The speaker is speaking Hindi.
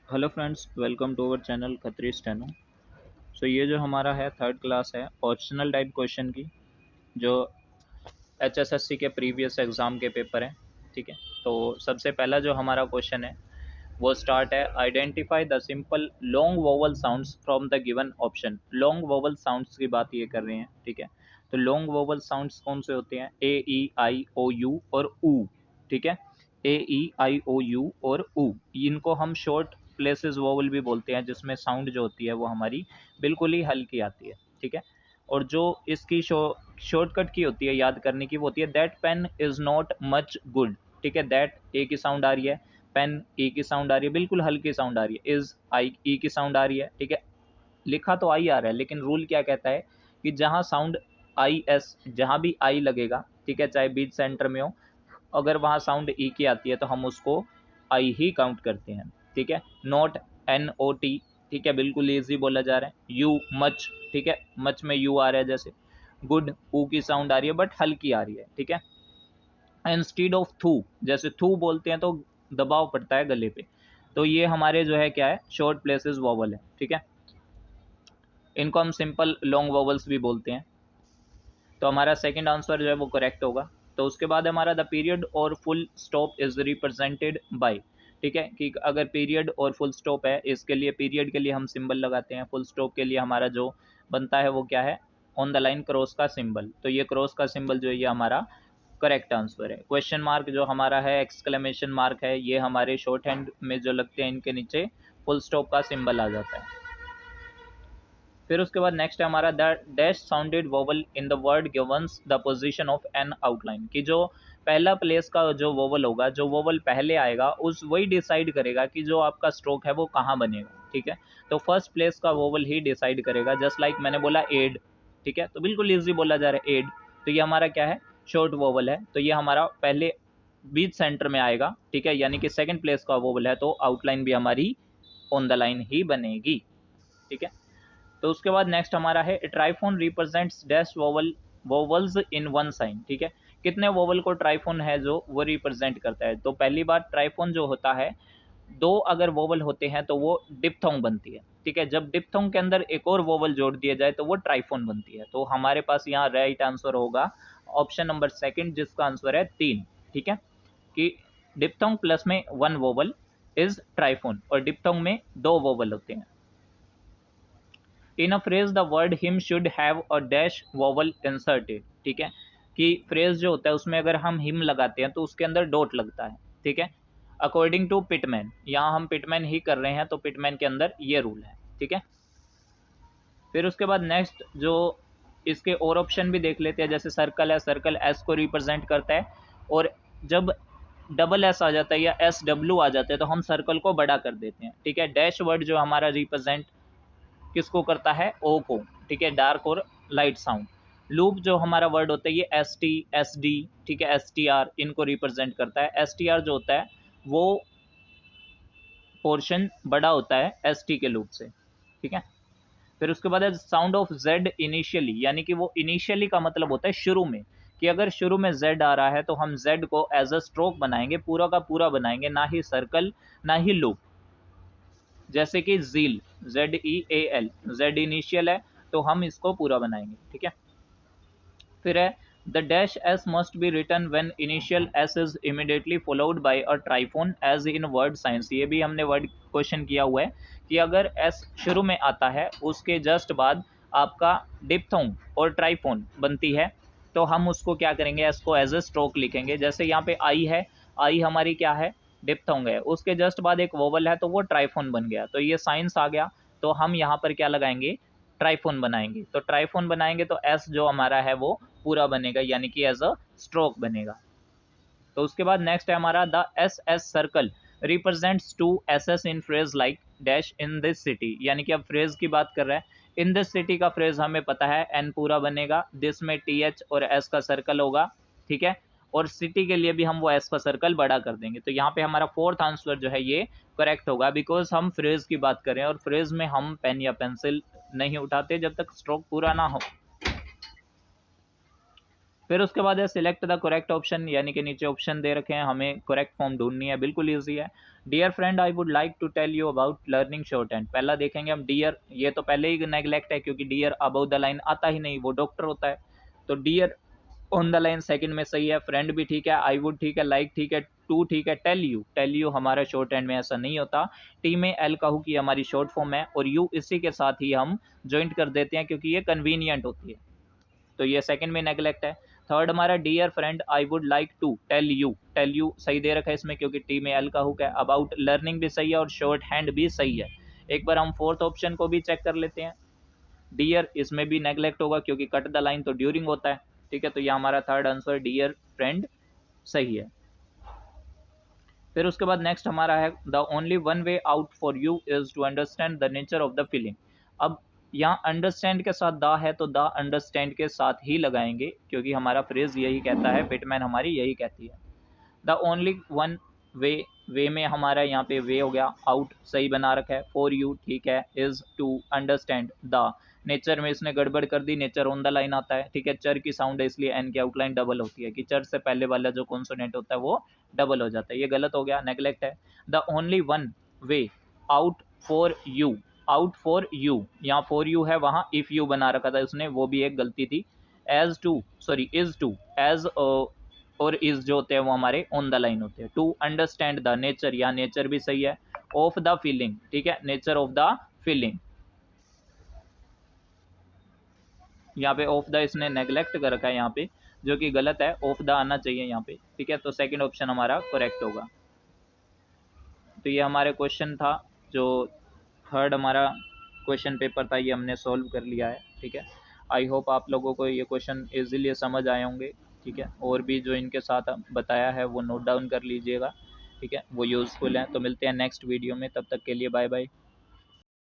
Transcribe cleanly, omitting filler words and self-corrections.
Hello friends, welcome to our channel Khatri steno. ये जो हमारा है थर्ड क्लास है ऑप्शनल टाइप क्वेश्चन की, जो एचएसएससी के प्रीवियस एग्ज़ाम के पेपर हैं। ठीक है, तो सबसे पहला जो हमारा क्वेश्चन है वो स्टार्ट है, identify the simple long vowel sounds from the given option. Long vowel sounds की बात ये कर रहे हैं। ठीक है, तो लॉन्ग वोवल साउंड्स कौन से होते हैं? ए, ई, आई, ओ, यू और ऊ। ठीक है, ए, ई, आई, ओ, यू और ऊ, इनको हम शॉर्ट प्लेसेस वोवल भी बोलते हैं, जिसमें साउंड जो होती है वो हमारी बिल्कुल ही हल्की आती है। ठीक है, और जो इसकी शॉर्टकट की होती है याद करने की, वो होती है that pain is not much good. ठीक है, दैट ए की साउंड आ रही है, पेन ई की साउंड आ रही है, बिल्कुल हल्की साउंड आ रही है, इज आई ई की साउंड आ रही है। ठीक है, लिखा तो आई आ रहा है, लेकिन रूल क्या कहता है कि जहां साउंड आई एस, जहां भी आई लगेगा, ठीक है, चाहे बीच सेंटर में हो, अगर वहां साउंड ई की आती है तो हम उसको आई ही काउंट करते हैं। ठीक है, नॉट एन ओ टी, ठीक है, बिल्कुल ईजी बोला जा रहा है। यू मच, ठीक है, मच में यू आ रहा है जैसे। गुड, ऊ की साउंड आ रही है बट हल्की आ रही है। ठीक है, इंस्टीड ऑफ थू, जैसे थू बोलते हैं तो दबाव पड़ता है गले पे, तो ये हमारे जो है क्या है, शॉर्ट प्लेसेस वॉवल है। ठीक है, इनको हम सिंपल लॉन्ग वॉवल्स भी बोलते हैं। तो हमारा सेकंड आंसर जो है वो करेक्ट होगा। तो उसके बाद हमारा द पीरियड और full stop is represented by. ठीक है, कि अगर पीरियड और फुल स्टॉप है, इसके लिए पीरियड के लिए हम सिंबल लगाते हैं, फुल स्टॉप के लिए हमारा जो बनता है वो क्या है, ऑन द लाइन क्रॉस का सिंबल। तो ये क्रॉस का सिंबल जो है ये हमारा करेक्ट आंसर है। क्वेश्चन मार्क जो हमारा है, एक्सक्लेमेशन मार्क है, ये हमारे शॉर्ट हैंड में जो लगते हैं इनके नीचे फुल स्टॉप का सिंबल आ जाता है। फिर उसके बाद नेक्स्ट है हमारा the dash sounded vowel in the word gives the position of an outline, कि जो पहला प्लेस का जो वोवल होगा, जो वोवल पहले आएगा उस वही डिसाइड करेगा कि जो आपका स्ट्रोक है वो कहाँ बनेगा। ठीक है, तो फर्स्ट प्लेस का वोवल ही डिसाइड करेगा, जस्ट लाइक मैंने बोला एड। ठीक है, तो बिल्कुल ईजी बोला जा रहा है एड, तो ये हमारा क्या है, शॉर्ट वोवल है, तो ये हमारा पहले बीच सेंटर में आएगा। ठीक है, यानी कि सेकंड प्लेस का वोवल है, तो आउटलाइन भी हमारी ऑन द लाइन ही बनेगी। ठीक है, तो उसके बाद नेक्स्ट हमारा है triphone represents dash vowel vowels in one sine. ठीक है, कितने वोवल को ट्राइफोन है जो वो रिप्रेजेंट करता है? तो पहली बात, ट्राइफोन जो होता है, दो अगर वोवल होते हैं तो वो डिप्थोंग बनती है। ठीक है, जब डिप्थोंग के अंदर एक और वोवल जोड़ दिया जाए तो वो ट्राइफोन बनती है। तो हमारे पास यहाँ राइट आंसर होगा ऑप्शन नंबर सेकंड, जिसका आंसर है 3। ठीक है, कि डिप्थोंग प्लस में वन वोवल इज ट्राइफोन, और डिप्थोंग में दो वोवल होते हैं। In a phrase the word him should have a dash vowel inserted. ठीक है, कि फ्रेज जो होता है उसमें अगर हम हिम लगाते हैं तो उसके अंदर डॉट लगता है। ठीक है, अकॉर्डिंग टू पिटमैन, यहाँ हम पिटमैन ही कर रहे हैं तो पिटमैन के अंदर ये रूल है। ठीक है, फिर उसके बाद नेक्स्ट जो इसके और ऑप्शन भी देख लेते हैं, जैसे सर्कल है, सर्कल एस को रिप्रेजेंट करता है, और जब डबल एस आ जाता है या एस डब्ल्यू आ जाता है तो हम सर्कल को बड़ा कर देते हैं। ठीक है, डैश वर्ड जो हमारा रिप्रेजेंट किसको करता है, ओ को। ठीक है, डार्क और लाइट साउंड। लूप जो हमारा वर्ड होता है ये एस टी, एस डी, ठीक है, एस टी आर, इनको रिप्रेजेंट करता है। एस टी आर जो होता है वो पोर्शन बड़ा होता है एस टी के लूप से। ठीक है, फिर उसके बाद है साउंड ऑफ जेड इनिशियली, यानी कि वो इनिशियली का मतलब होता है शुरू में, कि अगर शुरू में जेड आ रहा है तो हम जेड को एज अ स्ट्रोक बनाएंगे, पूरा का पूरा बनाएंगे, ना ही सर्कल ना ही लूप। जैसे कि zeal, Z E A L, Z initial है तो हम इसको पूरा बनाएंगे। ठीक है, फिर है the dash S must be written when initial S is immediately followed by a triphone as in word science. ये भी हमने वर्ड क्वेश्चन किया हुआ है कि अगर एस शुरू में आता है उसके जस्ट बाद आपका डिप्थोंग और ट्राइफोन बनती है, तो हम उसको क्या करेंगे, एस को एज ए स्ट्रोक लिखेंगे। जैसे यहाँ पे आई है, आई हमारी क्या है, डिप्थोंग है, उसके जस्ट बाद एक वोवल है तो वो ट्राइफोन बन गया, तो ये साइंस आ गया। तो हम यहाँ पर क्या लगाएंगे, ट्राइफोन बनाएंगे। तो ट्राइफोन बनाएंगे तो एस जो हमारा है वो पूरा बनेगा, यानी कि एज अ स्ट्रोक बनेगा। तो उसके बाद नेक्स्ट है हमारा the S S circle represents to S S in phrase like dash in this city, यानी कि अब फ्रेज की बात कर रहे हैं। इन दिस सिटी का फ्रेज हमें पता है एन पूरा बनेगा, दिस में टी एच और एस का सर्कल होगा। ठीक है, और सिटी के लिए भी हम वो एस का सर्कल बड़ा कर देंगे। तो यहाँ पे हमारा फोर्थ आंसर जो है ये करेक्ट होगा, बिकॉज हम फ्रेज की बात करें और फ्रेज में हम पेन या पेंसिल नहीं उठाते जब तक स्ट्रोक पूरा ना हो। फिर उसके बाद है सिलेक्ट द करेक्ट ऑप्शन, यानी कि नीचे ऑप्शन दे रखे हैं, हमें करेक्ट फॉर्म ढूंढनी है, बिल्कुल ईजी है। Dear friend I would like to tell you about learning shorthand, पहला देखेंगे हम डियर, ये तो पहले ही नेग्लेक्ट है क्योंकि डियर अबाउ द लाइन आता ही नहीं, वो डॉक्टर होता है। तो dear on the line second में सही है, फ्रेंड भी ठीक है, आई वुड ठीक है, लाइक ठीक है, टू ठीक है, टेल यू हमारा शॉर्ट हैंड में ऐसा नहीं होता। टी में एल कहू की हमारी शॉर्ट फॉर्म है और यू इसी के साथ ही हम ज्वाइंट कर देते हैं क्योंकि ये कन्वीनियंट होती है, तो ये सेकंड में नेग्लेक्ट है। थर्ड हमारा dear friend I would like to tell you सही दे रखा है इसमें क्योंकि टी में एल का हुक है। अबाउट लर्निंग भी सही है और शॉर्ट हैंड भी सही है। एक बार हम फोर्थ ऑप्शन को भी चेक कर लेते हैं, डियर इसमें भी नेग्लेक्ट होगा क्योंकि कट द लाइन तो ड्यूरिंग होता है, ठीक है, तो ये हमारा थर्ड आंसर डियर फ्रेंड सही है। फिर उसके बाद नेक्स्ट हमारा है the only one way out for you is to understand the nature of the feeling. अब यहाँ अंडरस्टैंड के साथ द है तो द अंडरस्टैंड के साथ ही लगाएंगे क्योंकि हमारा फ्रेज यही कहता है, पिटमैन हमारी यही कहती है। द ओनली वन वे, वे में हमारा यहाँ पे वे हो गया, आउट सही बना रखा है, फॉर यू ठीक है, is to understand, the nature में इसने गड़बड़ कर दी, नेचर ऑन द लाइन आता है, ठीक है, चर की साउंड है इसलिए एन की आउटलाइन डबल होती है कि चर से पहले वाला जो कॉन्सोनेंट होता है वो डबल हो जाता है, ये गलत हो गया, नेग्लेक्ट है। The only one way out for you, out for you, यहाँ फॉर यू है, वहाँ इफ यू बना रखा था उसने, वो भी एक गलती थी। As to sorry is to, as और इज जो होते हैं वो हमारे ऑन द लाइन होते हैं। टू अंडरस्टैंड द नेचर, या नेचर भी सही है, ऑफ द फीलिंग, ठीक है, नेचर ऑफ द फीलिंग, यहाँ पे ऑफ द इसने नेग्लेक्ट कर रखा है यहाँ पे, जो कि गलत है, ऑफ द आना चाहिए यहाँ पे, ठीक है, तो सेकंड ऑप्शन हमारा करेक्ट होगा। तो ये हमारे क्वेश्चन था, जो थर्ड हमारा क्वेश्चन पेपर था ये हमने सॉल्व कर लिया है, ठीक है। आई होप आप लोगों को ये क्वेश्चन इजीली समझ आए होंगे, ठीक है, और भी जो इनके साथ बताया है वो नोट डाउन कर लीजिएगा, ठीक है, वो यूज़फुल है। तो मिलते हैं नेक्स्ट वीडियो में, तब तक के लिए बाय बाय।